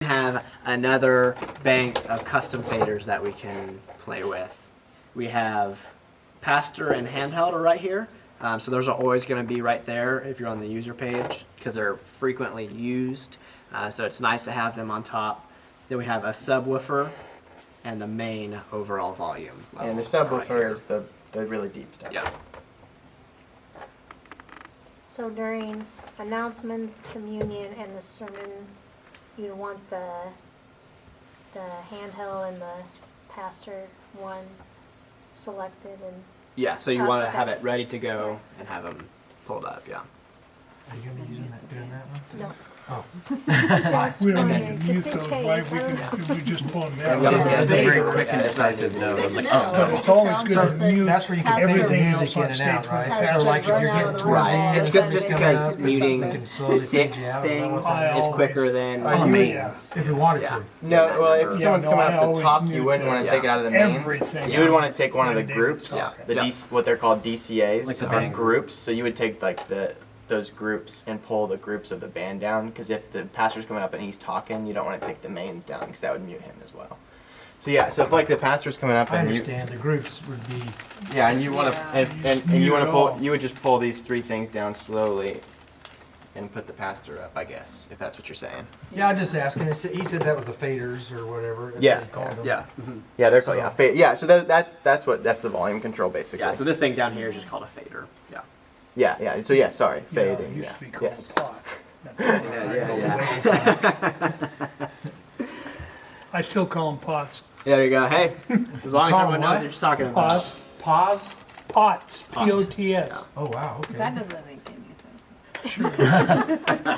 have another bank of custom faders that we can play with. We have Pastor and Handheld are right here. So those are always going to be right there if you're on the user page because they're frequently used. So it's nice to have them on top. Then we have a subwoofer and the main overall volume level. And the subwoofer is the really deep stuff. Yeah. So during announcements, communion, and the sermon, you want the handheld and the pastor one selected and. Yeah, so you want to have it ready to go and have them pulled up, yeah. Are you gonna be doing that one? No. Oh. Just We don't wondering, need to mute just in those, case. right? We I don't can, know. we just pull them Yeah, down. yeah, it's yeah. a very quick and Yeah, decisive no. I was like, But it's always good to mute that's where you can everything everything else music on in and out, stage. right? Has So to like if run you're out getting of the towards the room. end, It's Is good that just gonna because be muting you can slowly fade 6 you out. things I is always- quicker than On the mains. Yeah. If you wanted Yeah. to. No, well, if Yeah, someone's no, coming I up the always top, you mute wouldn't want to the- take it out of the mains. Everything. You would want to take one of the When groups, David's talking. the Yeah. what they're called DCAs, Like the or band groups. So you would take like those groups and pull the groups of the band down. Because if the pastor's coming up and he's talking, you don't want to take the mains down because that would mute him as well. So yeah, so if like the pastor's coming up I and understand the groups would be and you want to Yeah. and Mute you want it to pull, all. you would just pull these 3 things down slowly, and put the pastor up, I guess, if that's what you're saying. Yeah, I'm just asking. He said that was the faders or whatever. That's Yeah, what he called them. Yeah. Yeah, they're called So- yeah. So that's the volume control basically. Yeah, so this thing down here is just called a fader. Yeah. Yeah. So yeah, sorry, Yeah, fading. it used Yeah. to be called Yes. a pot. I still call them pots. There you go. Hey, as long as Call everyone knows what? what you're talking about. Pots, Pause. pots, Pot. P-O-T-S. Oh wow. Okay. That doesn't make any sense.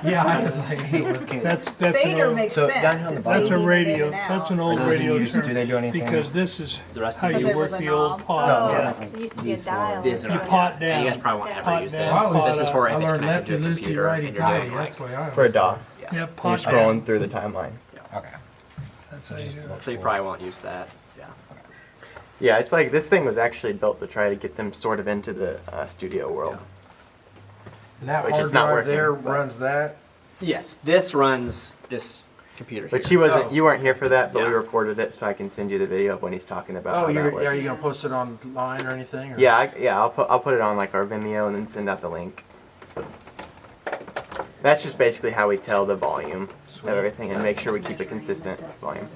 Yeah, I was like, hey, That's an Fader old, makes So sense. down here on the It's bottom- that's a fading it in radio, and out. that's an old Are those in radio use? term. Do they do anything? Because this is The rest how of you these- Because work it was the a old knob. pot. No, Yeah. It used to be a dial. These You are pot and you down. guys probably won't ever Pot use down, this. pot This is up. for I if it's learned connected to lefty a loosey, computer righty and you're doing tighty. like, That's why I For a always DAW. Yeah, You're pot scrolling down. through the timeline. Okay. That's how you do it. so you probably won't use that. Yeah. Yeah, it's like this thing was actually built to try to get them sort of into the studio world. And that Which hard is not drive working, there but- runs that. Yes, this runs this computer But here. she wasn't. Oh. You weren't here for that, but we Yeah. recorded it, so I can send you the video of when he's talking about. Oh, how that are works. you gonna post it online or anything? Or? Yeah, I'll put it on like our Vimeo and then send out the link. That's just basically how we tell the volume Sweet. of everything and make sure we keep a consistent volume.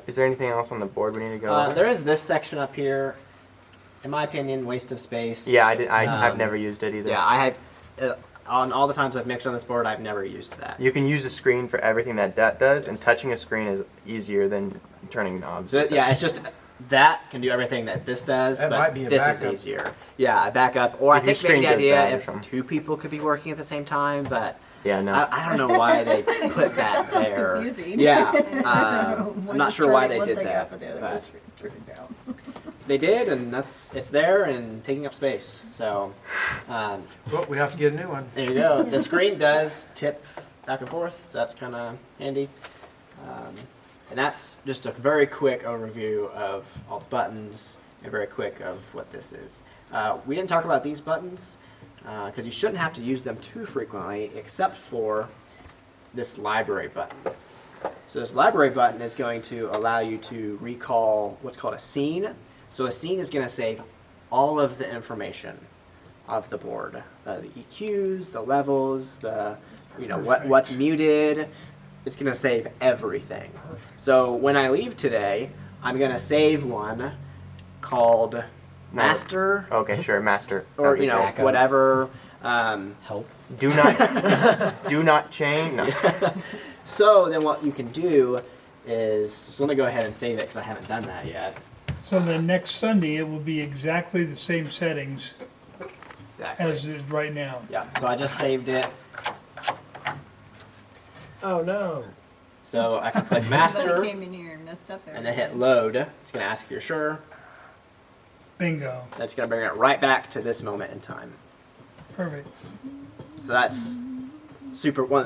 Is there anything else on the board we need to go over? There is this section up here. In my opinion, waste of space. Yeah, I've Um, never used it either. Yeah, I have. On all the times I've mixed on this board, I've never used that. You can use a screen for everything that does, and touching a screen is easier than turning knobs. So yeah, it's just that can do everything that this does, That but might be a this backup. is easier. Yeah, a backup. Or I If your think screen maybe the goes idea bad or if something. 2 people could be working at the same time, but Yeah, no. I don't know why they put that That sounds there. confusing. Yeah, One I'm not is sure why turning they one did thing that. up and the other but is turning down. they did, and it's there and taking up space. So Well, we have to get a new one. there you go. The screen does tip back and forth, so that's kind of handy. And that's just a very quick overview of all the buttons and very quick of what this is. We didn't talk about these buttons because you shouldn't have to use them too frequently except for this library button. So this library button is going to allow you to recall what's called a scene. So a scene is going to save all of the information of the board, the EQs, the levels, the what's muted. It's going to save everything. So when I leave today, I'm going to save one called Master, Okay, sure, master. or That'd be great. whatever. Help. Do not change. No. So then what you can do is, so let me go ahead and save it because I haven't done that yet. So then next Sunday, it will be exactly the same settings Exactly. as is right now. Yeah, so I just saved it. Oh no. So I can click Somebody Master came in here and messed up and then hit Load. It's going to ask if you're sure. Bingo. That's going to bring it right back to this moment in time. Perfect. So that's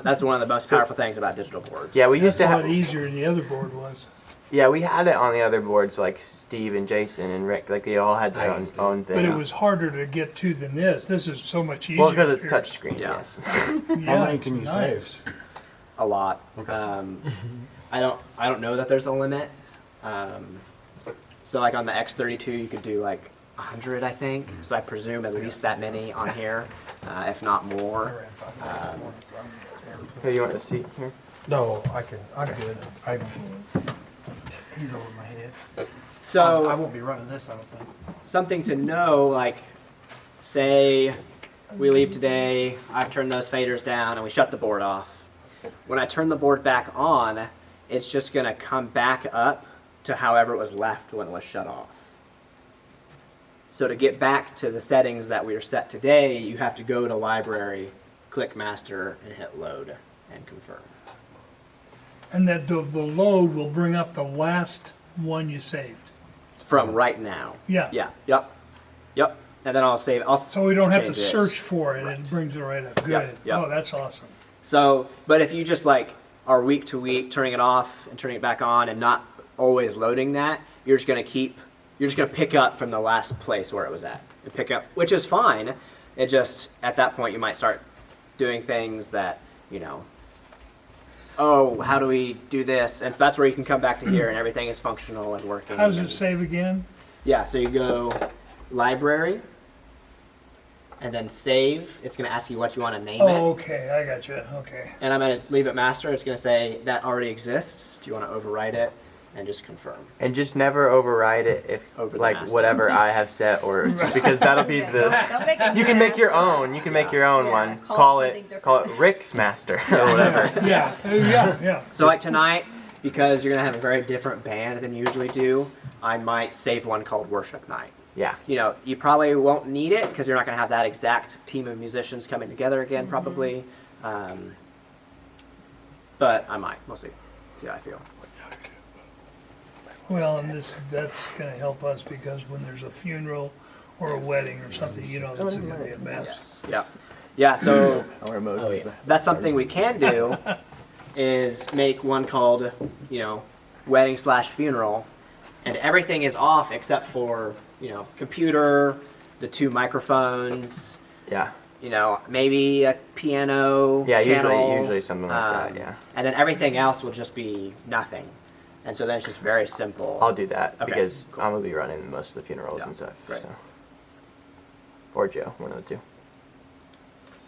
that's one of the most powerful things about digital boards. Yeah, we used That's to a lot have. easier than the other board was. Yeah, we had it on the other boards like Steve and Jason and Rick. Like they all had their I own, used it. own thing. But it was harder to get to than this. This is so much easier. well because it's here. touch screen. Yeah. Yes. Yeah, How many it's can you nice. save? a lot. Okay. I don't know that there's a limit. So like on the X32, you could do like 100, I think. So I presume at least that many on here, if not more. Hey, you want a seat here? No, I'm good. He's over my head. I So won't be running this, I don't think. something to know, like, say we leave today, I've turned those faders down, and we shut the board off. When I turn the board back on, it's just going to come back up to however it was left when it was shut off. So to get back to the settings that we are set today, you have to go to Library, click Master, and hit Load and confirm. And that the load will bring up the last one you saved. From right now. Yeah. Yeah. Yep. And then I'll save. So we don't have to change it. search for it, Right. it brings it right up. Good. yep. Oh, that's awesome. So, but if you just like are week to week turning it off and turning it back on and not always loading that, you're just gonna pick up from the last place where it was at and pick up, which is fine. It just at that point you might start doing things that oh, how do we do this? And so that's where you can come back to here and everything is functional and working. How does it and- save again? Yeah, so you go Library and then Save. It's gonna ask you what you want to name it. Oh, okay, I got you, okay. And I'm going to leave it master. It's going to say that already exists. Do you want to overwrite it? And just confirm. And just never override it if Over the like master. whatever I have set or because that'll be the. Don't make it You can make your master. own. You can make your own Yeah, one. call it something Call it different. Rick's Master or whatever. Yeah. So like tonight, because you're going to have a very different band than you usually do, I might save one called Worship Night. Yeah. You probably won't need it because you're not going to have that exact team of musicians coming together again, probably. But I might. We'll see. See how I feel. Well, and that's gonna help us because when there's a funeral or a wedding or something, this is gonna be a mess. Yes. Yeah, so I'll remove that's something we can do is make one called, wedding/funeral, and everything is off except for, computer, the 2 microphones, Yeah. maybe a piano Yeah. channel. Usually something like that. Yeah. And then everything else will just be nothing. And so then it's just very simple. I'll do that Okay, because cool. I'm gonna be running most of the funerals Yeah, and stuff. great. So. Or Joe, one of the two.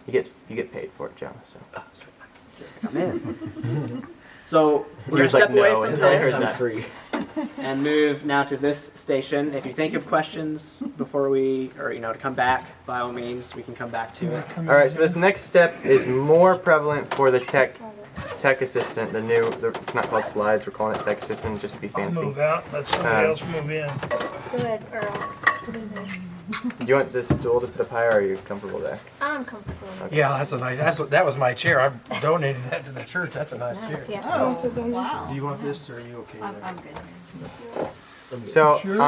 You get paid for it, Joe. So. Oh, sweet, nice. Just like I'm in. So we're He gonna was like, step away no, from until I heard this that. Free. and move now to this station. If you think of questions before to come back, by all means, we can come back to it. All right. So this next step is more prevalent for the tech assistant. It's not called slides. We're calling it tech assistant just to be I'll fancy. move out, let somebody else move in. Good, Earl. Do you want this stool to sit up higher, or are you comfortable there? I'm comfortable. Yeah, that's a nice. That was my chair. I donated that to the church. That's a nice chair. Nice, yeah. Oh, Do wow. you want this, or are you okay with I'm it? good. So, Sure.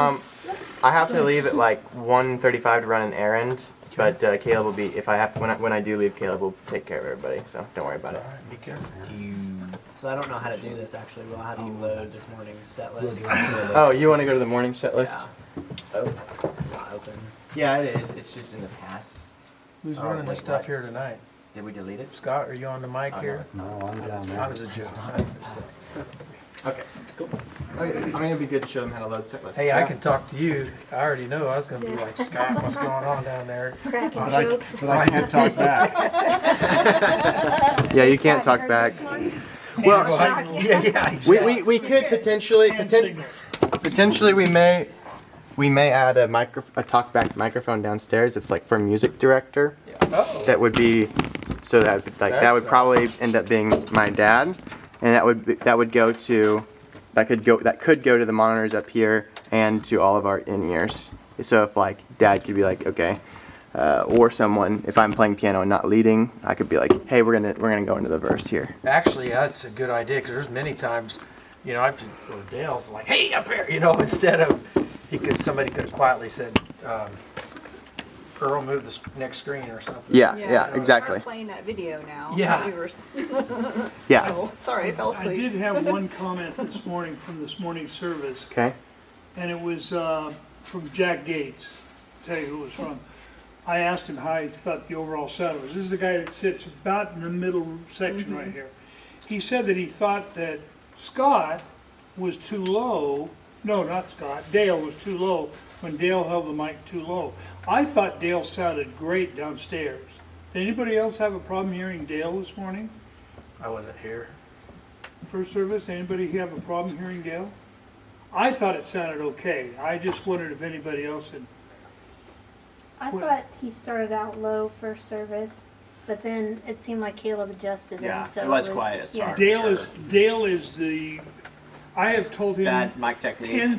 I have to leave at like 1:35 to run an errand, but Caleb will be. If I have to, when I do leave, Caleb will take care of everybody. So don't worry about All it. right, be careful. So I don't know how to do this actually. Well, how do you load this morning's set list? Oh, you want to go to the morning set list? Yeah. Oh, it's not open. Yeah, it is. It's just in the past. Who's Oh, running wait, this stuff what? here tonight? Did we delete it? Scott, are you on the mic Oh, no, here? it's not. No, I'm down I there. was a joke. Okay, cool. Okay, I mean, it'd be good to show them how to load set lists. Hey, I can talk to you. I already know. I was gonna be like, Scott, what's going on down there? Cracking But jokes. I can't talk back. Yeah, you can't Scott, talk you heard back. this one? Well, Yeah, exactly. we could potentially Hand signals. potentially we may add a talkback microphone downstairs. It's like for music director. Oh. That would be so that that That's would probably end up being my dad, and that could go to the monitors up here and to all of our in-ears. So if like dad could be like, okay, or someone, if I'm playing piano and not leading, I could be like, hey, we're gonna go into the verse here. Actually, that's a good idea because there's many times, I've been, or Dale's like, hey, up here, instead of somebody could have quietly said, Earl, move the next screen or something. Yeah, exactly. We're playing that video now. Yeah. We were, Yeah. oh, sorry, I fell I asleep. did have one comment this morning from this morning's service, Okay. and it was from Jack Gates. I'll tell you who it was from. I asked him how he thought the overall sound was. This is the guy that sits about in the middle section right here. he said that he thought that Scott was too low. No, not Scott. Dale was too low when Dale held the mic too low. I thought Dale sounded great downstairs. Did anybody else have a problem hearing Dale this morning? I wasn't here. First service, anybody have a problem hearing Dale? I thought it sounded okay. I just wondered if anybody else had. I What- thought he started out low first service, but then it seemed like Caleb adjusted him, Yeah, so it was quiet at yeah. start. Dale is the. I have told him Bad mic technique. 10